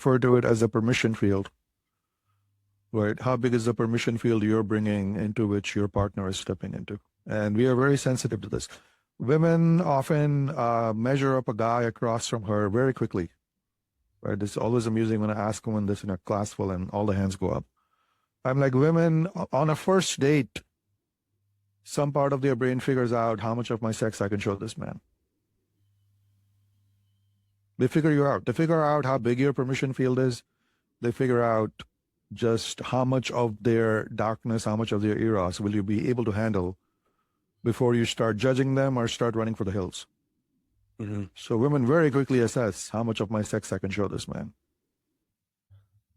refer to it as a permission field, right? How big is the permission field you're bringing into which your partner is stepping into? And we are very sensitive to this. Women often measure up a guy across from her very quickly, right? It's always amusing when I ask women this in a class full and all the hands go up. I'm like, women on a first date, some part of their brain figures out how much of my sex I can show this man. They figure you out. They figure out how big your permission field is. They figure out just how much of their darkness, how much of their eros will you be able to handle before you start judging them or start running for the hills. Mm-hmm. So women very quickly assess how much of my sex I can show this man.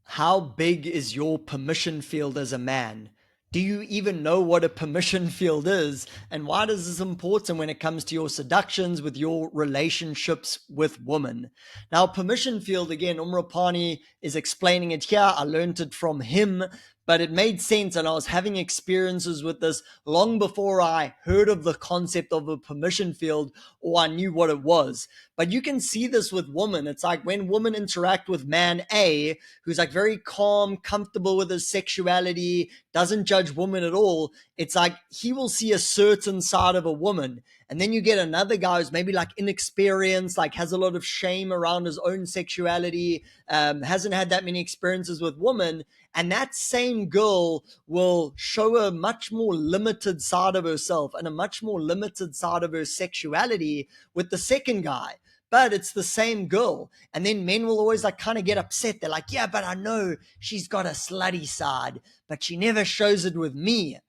How big is your permission field as a man? Do you even know what a permission field is? And why is this important when it comes to your seductions with your relationships with women? Now, permission field, again, Umrapani is explaining it here. I learned it from him, but it made sense. And I was having experiences with this long before I heard of the concept of a permission field or I knew what it was. But you can see this with women. It's like when women interact with man A, who's like very calm, comfortable with his sexuality, doesn't judge women at all. It's like he will see a certain side of a woman. And then you get another guy who's maybe like inexperienced, like has a lot of shame around his own sexuality, hasn't had that many experiences with women. And that same girl will show a much more limited side of herself and a much more limited side of her sexuality with the second guy. But it's the same girl. And then men will always like kind of get upset. They're like, yeah, but I know she's got a slutty side, but she never shows it with me.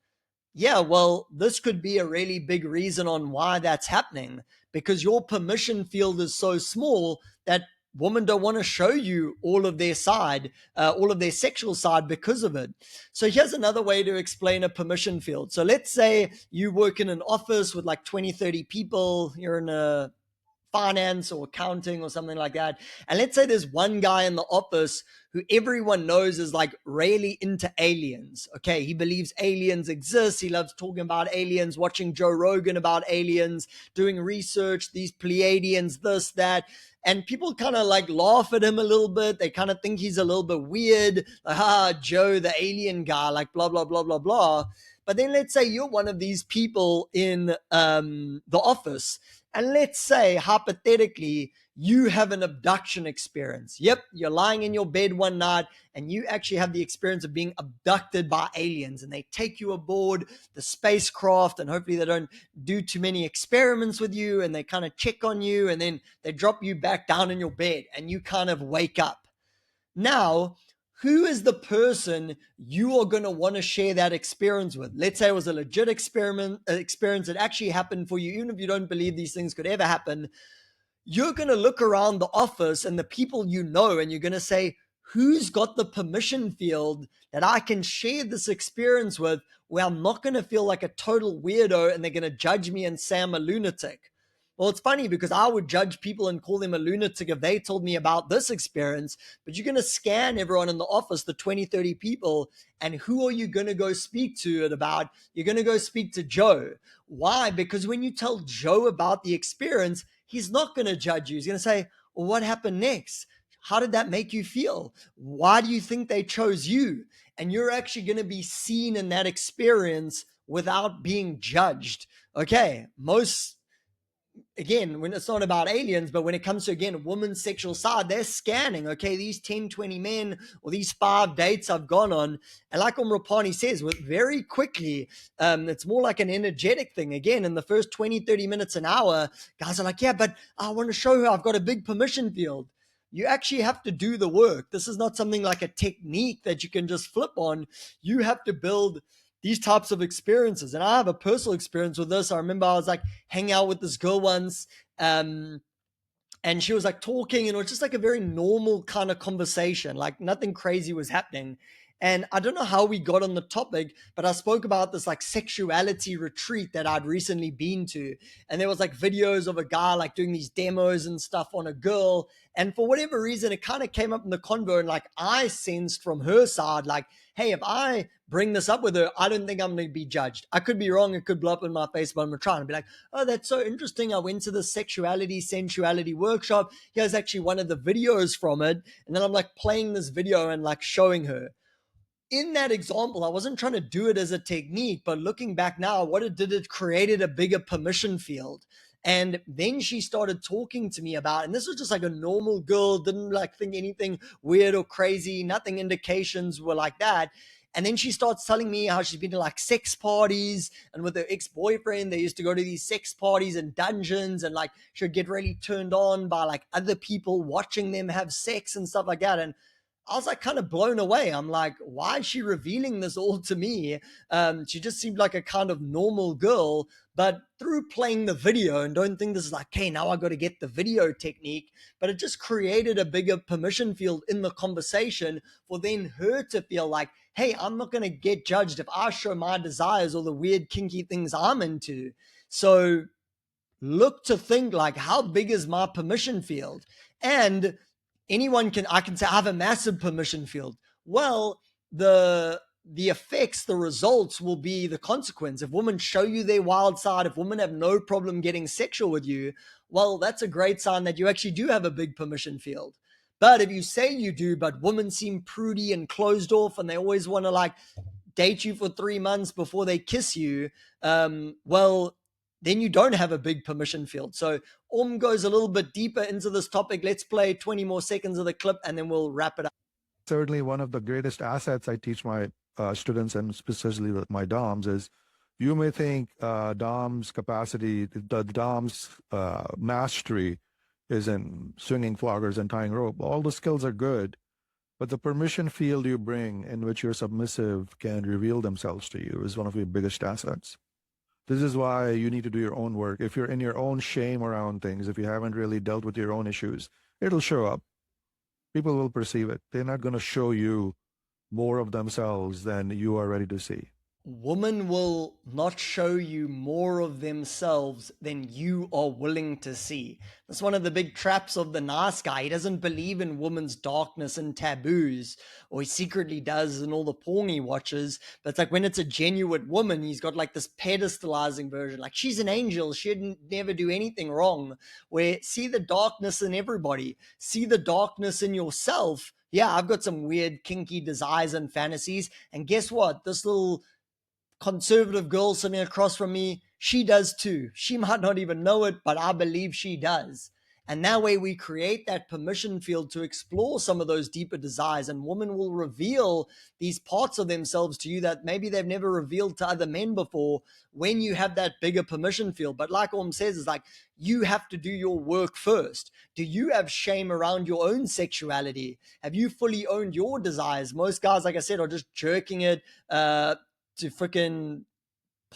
Yeah, well, this could be a really big reason on why that's happening because your permission field is so small that women don't want to show you all of their side, all of their sexual side because of it. So here's another way to explain a permission field. So let's say you work in an office with like 20, 30 people. You're in a finance or accounting or something like that. And let's say there's one guy in the office who everyone knows is like really into aliens. Okay, he believes aliens exist. He loves talking about aliens, watching Joe Rogan about aliens, doing research, these Pleiadians, this, that. And people kind of like laugh at him a little bit. They kind of think he's a little bit weird. Like, Joe, the alien guy, like blah, blah, blah, blah, blah. But then let's say you're one of these people in the office. And let's say, hypothetically, you have an abduction experience. Yep, you're lying in your bed one night and you actually have the experience of being abducted by aliens and they take you aboard the spacecraft and hopefully they don't do too many experiments with you and they kind of check on you and then they drop you back down in your bed and you kind of wake up. Now, who is the person you are going to want to share that experience with? Let's say it was a legit experience that actually happened for you, even if you don't believe these things could ever happen. You're going to look around the office and the people you know, and you're going to say, who's got the permission field that I can share this experience with where I'm not going to feel like a total weirdo and they're going to judge me and say I'm a lunatic? Well, it's funny because I would judge people and call them a lunatic if they told me about this experience, but you're going to scan everyone in the office, the 20, 30 people, and who are you going to go speak to it about? You're going to go speak to Joe. Why? Because when you tell Joe about the experience, he's not going to judge you. He's going to say, well, what happened next? How did that make you feel? Why do you think they chose you? And you're actually going to be seen in that experience without being judged. Okay, most again, when it's not about aliens, but when it comes to, again, a woman's sexual side, they're scanning, okay, these 10, 20 men or these 5 dates I've gone on. And like Rapani says, very quickly, it's more like an energetic thing. Again, in the first 20, 30 minutes, an hour, guys are like, yeah, but I want to show her I've got a big permission field. You actually have to do the work. This is not something like a technique that you can just flip on. You have to build these types of experiences. And I have a personal experience with this. I remember I was like hanging out with this girl once, and she was like talking, and it was just like a very normal kind of conversation, like nothing crazy was happening. And I don't know how we got on the topic, but I spoke about this like sexuality retreat that I'd recently been to. And there was like videos of a guy like doing these demos and stuff on a girl. And for whatever reason, it kind of came up in the convo. And like I sensed from her side, like, hey, if I bring this up with her, I don't think I'm going to be judged. I could be wrong. It could blow up in my face, but I'm trying to be like, oh, that's so interesting. I went to the sexuality, sensuality workshop. Here's actually one of the videos from it. And then I'm like playing this video and like showing her. In that example, I wasn't trying to do it as a technique, but looking back now, what it did, it created a bigger permission field. And then she started talking to me about, and this was just like a normal girl, didn't like think anything weird or crazy, nothing indications were like that. And then she starts telling me how she's been to like sex parties, and with her ex-boyfriend, they used to go to these sex parties and dungeons, and like she'd get really turned on by like other people watching them have sex and stuff like that. And I was like kind of blown away. I'm like, why is she revealing this all to me? She just seemed like a kind of normal girl, but through playing the video, and don't think this is like, okay, now I got to get the video technique, but it just created a bigger permission field in the conversation for then her to feel like, hey, I'm not going to get judged if I show my desires or the weird kinky things I'm into. So look to think like, how big is my permission field? And anyone can, I can say I have a massive permission field. Well, the effects, the results will be the consequence. If women show you their wild side, if women have no problem getting sexual with you, well, that's a great sign that you actually do have a big permission field. But if you say you do, but women seem prudy and closed off and they always want to like date you for 3 months before they kiss you, well, then you don't have a big permission field. So goes a little bit deeper into this topic. Let's play 20 more seconds of the clip and then we'll wrap it up. Certainly, one of the greatest assets I teach my students, and especially with my DOMs, is you may think DOM's capacity, the DOM's mastery is in swinging floggers and tying rope. All the skills are good, but the permission field you bring in which your submissive can reveal themselves to you is one of your biggest assets. This is why you need to do your own work. If you're in your own shame around things, if you haven't really dealt with your own issues, it'll show up. People will perceive it. They're not going to show you more of themselves than you are ready to see. Women will not show you more of themselves than you are willing to see. That's one of the big traps of the nice guy. He doesn't believe in women's darkness and taboos, or he secretly does in all the porn he watches. But it's like when it's a genuine woman, he's got like this pedestalizing version. Like she's an angel. She'd never do anything wrong. Where see the darkness in everybody. See the darkness in yourself. Yeah, I've got some weird kinky desires and fantasies. And guess what? This little conservative girl sitting across from me, she does too. She might not even know it, but I believe she does. And that way we create that permission field to explore some of those deeper desires, and women will reveal these parts of themselves to you that maybe they've never revealed to other men before when you have that bigger permission field. But like Om says, is like you have to do your work first. Do you have shame around your own sexuality? Have you fully owned your desires? Most guys, like I said, are just jerking it to freaking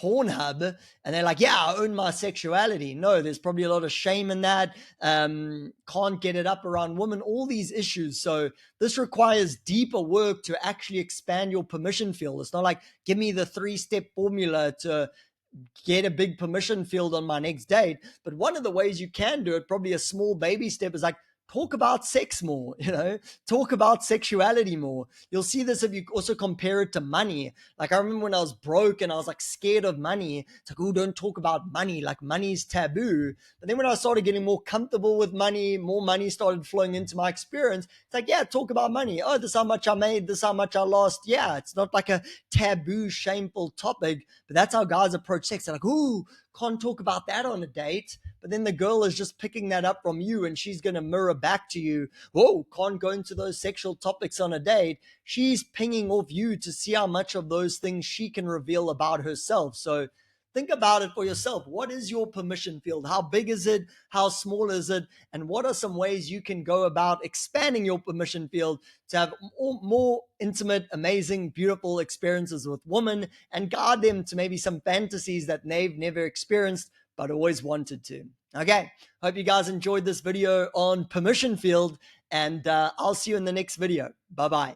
Pornhub, and they're like, yeah, I own my sexuality. No, there's probably a lot of shame in that. Can't get it up around women, all these issues. So this requires deeper work to actually expand your permission field. It's not like, give me the 3-step formula to get a big permission field on my next date. But one of the ways you can do it, probably a small baby step, is like, talk about sex more, talk about sexuality more. You'll see this if you also compare it to money. Like I remember when I was broke and I was like scared of money. It's like, oh, don't talk about money. Like money's taboo. But then when I started getting more comfortable with money, more money started flowing into my experience. It's like, yeah, talk about money. Oh, this is how much I made. This is how much I lost. Yeah, it's not like a taboo, shameful topic, but that's how guys approach sex. They're like, ooh, can't talk about that on a date. But then the girl is just picking that up from you and she's going to mirror back to you. Whoa, can't go into those sexual topics on a date. She's pinging off you to see how much of those things she can reveal about herself. So think about it for yourself. What is your permission field? How big is it? How small is it? And what are some ways you can go about expanding your permission field to have more intimate, amazing, beautiful experiences with women and guide them to maybe some fantasies that they've never experienced but always wanted to. Okay, hope you guys enjoyed this video on permission field, and I'll see you in the next video. Bye-bye.